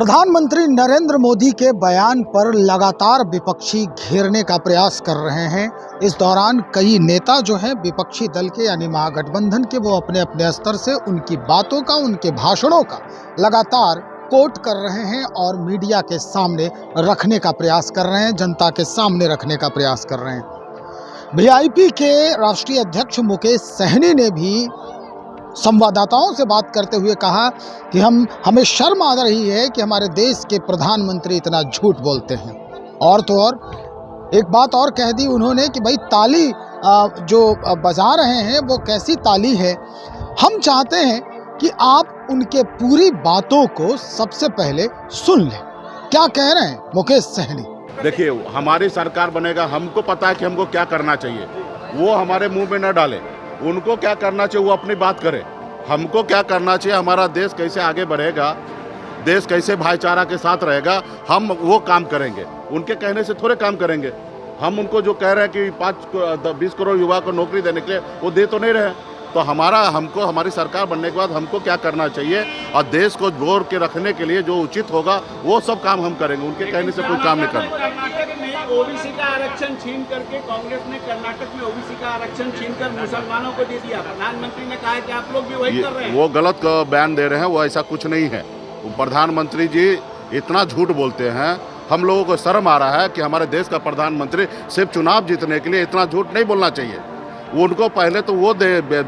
प्रधानमंत्री नरेंद्र मोदी के बयान पर लगातार विपक्षी घेरने का प्रयास कर रहे हैं। इस दौरान कई नेता जो हैं विपक्षी दल के यानी महागठबंधन के, वो अपने अपने स्तर से उनकी बातों का, उनके भाषणों का लगातार कोट कर रहे हैं और मीडिया के सामने रखने का प्रयास कर रहे हैं, जनता के सामने रखने का प्रयास कर रहे हैं। वीआईपी के राष्ट्रीय अध्यक्ष मुकेश सहनी ने भी संवाददाताओं से बात करते हुए कहा कि हमें शर्म आ रही है कि हमारे देश के प्रधानमंत्री इतना झूठ बोलते हैं। और तो और एक बात और कह दी उन्होंने कि भाई ताली जो बजा रहे हैं वो कैसी ताली है। हम चाहते हैं कि आप उनके पूरी बातों को सबसे पहले सुन लें। क्या कह रहे हैं मुकेश सहनी? देखिए, हमारी सरकार बनेगा, हमको पता है कि हमको क्या करना चाहिए। वो हमारे मुंह में न डाले, उनको क्या करना चाहिए वो अपनी बात करें। हमको क्या करना चाहिए, हमारा देश कैसे आगे बढ़ेगा, देश कैसे भाईचारा के साथ रहेगा, हम वो काम करेंगे। उनके कहने से थोड़े काम करेंगे। हम उनको जो कह रहे हैं कि 20 करोड़ युवा को नौकरी देने के लिए, वो दे तो नहीं रहे। तो हमको हमारी सरकार बनने के बाद हमको क्या करना चाहिए और देश को जोड़ के रखने के लिए जो उचित होगा वो सब काम हम करेंगे। उनके कहने से कोई काम नहीं करना। कर्नाटक में ओबीसी का आरक्षण छीन करके कांग्रेस ने कर्नाटक में ओबीसी का आरक्षण छीन कर मुसलमानों को दे दिया। प्रधानमंत्री ने कहा कि आप लोग भी वही कर रहे हैं। वो गलत बयान दे रहे हैं, वो ऐसा कुछ नहीं है। प्रधानमंत्री जी इतना झूठ बोलते हैं, हम लोगों को शर्म आ रहा है कि हमारे देश का प्रधानमंत्री सिर्फ चुनाव जीतने के लिए इतना झूठ नहीं बोलना चाहिए। उनको पहले तो वो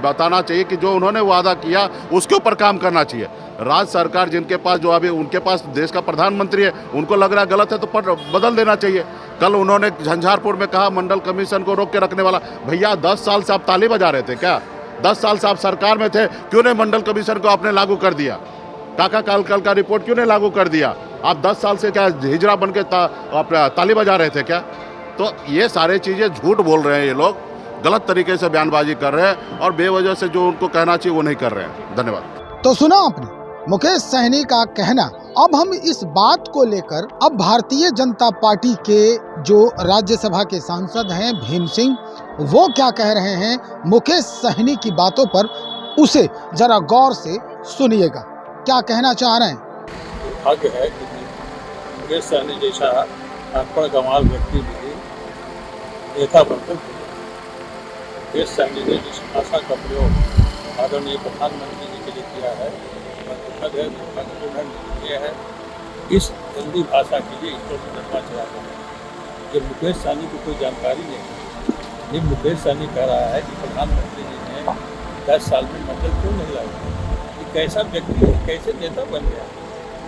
बताना चाहिए कि जो उन्होंने वादा किया उसके ऊपर काम करना चाहिए। राज्य सरकार जिनके पास, जो अभी उनके पास देश का प्रधानमंत्री है, उनको लग रहा है गलत है तो बदल देना चाहिए। कल उन्होंने झंझारपुर में कहा मंडल कमीशन को रोक के रखने वाला। भैया 10 साल से आप ताली बजा रहे थे क्या? 10 साल से आप सरकार में थे, क्यों नहीं मंडल कमीशन को आपने लागू कर दिया? काका कल का रिपोर्ट क्यों नहीं लागू कर दिया? आप 10 साल से क्या हिजड़ा बन के ताली बजा रहे थे क्या? तो ये सारे चीज़ें झूठ बोल रहे हैं, ये लोग गलत तरीके से बयानबाजी कर रहे हैं और बेवजह से जो उनको कहना चाहिए वो नहीं कर रहे हैं। धन्यवाद। तो सुना आपने मुकेश सहनी का कहना। अब हम इस बात को लेकर अब भारतीय जनता पार्टी के जो राज्यसभा के सांसद हैं भीम सिंह, वो क्या कह रहे हैं मुकेश सहनी की बातों पर, उसे जरा गौर से सुनिएगा। क्या कहना चाह रहे हैं? भाग्य है कि मुकेश सहनी जैसा अनपढ़ गंवार व्यक्ति भी नेता बनकर मुकेश सहनी ने जिस भाषा का प्रयोग आदरणीय प्रधानमंत्री जी के लिए किया है, दुखद है, दुर्भाग्यपूर्ण है। इस हिंदी भाषा के लिए ईश्वर को धन्यवाद चाहता हूँ। ये मुकेश सहनी को कोई जानकारी नहीं है। ये मुकेश सहनी कह रहा है कि प्रधानमंत्री जी ने 10 साल में मंडल क्यों नहीं लाया। ये कैसा व्यक्ति है, कैसे नेता बन गया?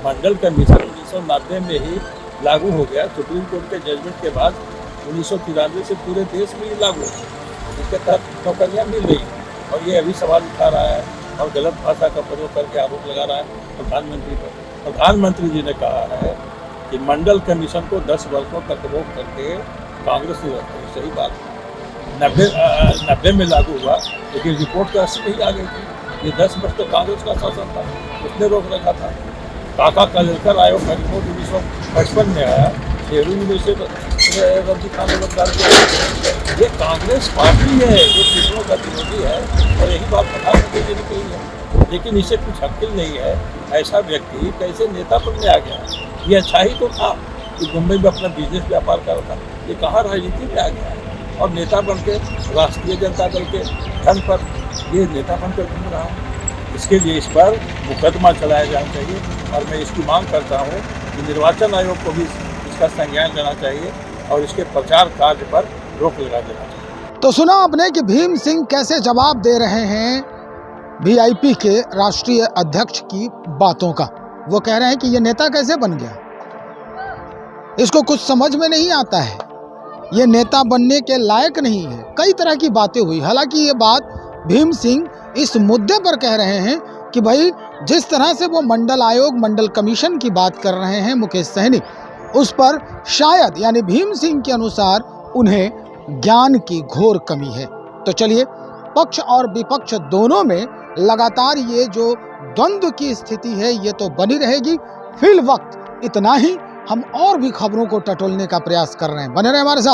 मंडल कमीशन 1990 में ही लागू हो गया। सुप्रीम कोर्ट के जजमेंट के बाद 1993 से पूरे देश में ही लागू हो गया। इसके तहत नौकरियाँ मिल रही हैं और ये अभी सवाल उठा रहा है और गलत भाषा का प्रयोग करके आरोप लगा रहा है प्रधानमंत्री पर। प्रधानमंत्री जी ने कहा है कि मंडल कमीशन को 10 वर्षों तक रोक करके कांग्रेस ने रखी। सही बात है, 90 में लागू हुआ, लेकिन रिपोर्ट तो 80 में ही आ गई थी। ये 10 वर्ष तो कांग्रेस का शासन था, उसने रोक रखा था। काका कलेक्टर आयोग का रिपोर्ट 1955 में आया, शेरू में से रद्दी खाने ये कांग्रेस पार्टी है जो पिछड़ों का विरोधी है और यही बात प्रधानमंत्री जी ने कही है। लेकिन इसे कुछ अक्ल नहीं है। ऐसा व्यक्ति कैसे नेता बनने आ गया? ये अच्छा ही तो था कि मुंबई में अपना बिजनेस व्यापार कर रहा था। ये कहाँ राजनीति में आ गया और नेता बन के राष्ट्रीय जनता दल के धन पर ये नेता बनकर घूम रहा है। इसके लिए इस पर मुकदमा चलाया जाना चाहिए और मैं इसकी मांग करता हूँ कि निर्वाचन आयोग को भी इसका संज्ञान लेना चाहिए और इसके प्रचार कार्य पर रोक लगा देना चाहिए। तो सुना आपने कि भीम सिंह कैसे जवाब दे रहे हैं वीआईपी के राष्ट्रीय अध्यक्ष की बातों का। वो कह रहे हैं कि ये नेता कैसे बन गया, इसको कुछ समझ में नहीं आता है, ये नेता बनने के लायक नहीं है। कई तरह की बातें हुई। हालांकि ये बात भीम सिंह इस मुद्दे पर कह रहे हैं कि भाई जिस तरह से वो मंडल आयोग, मंडल कमीशन की बात कर रहे हैं मुकेश सहनी, उस पर शायद यानी भीम सिंह के अनुसार उन्हें ज्ञान की घोर कमी है। तो चलिए, पक्ष और विपक्ष दोनों में लगातार ये जो द्वंद्व की स्थिति है ये तो बनी रहेगी। फिल वक्त इतना ही। हम और भी खबरों को टटोलने का प्रयास कर रहे हैं। बने रहे हमारे साथ।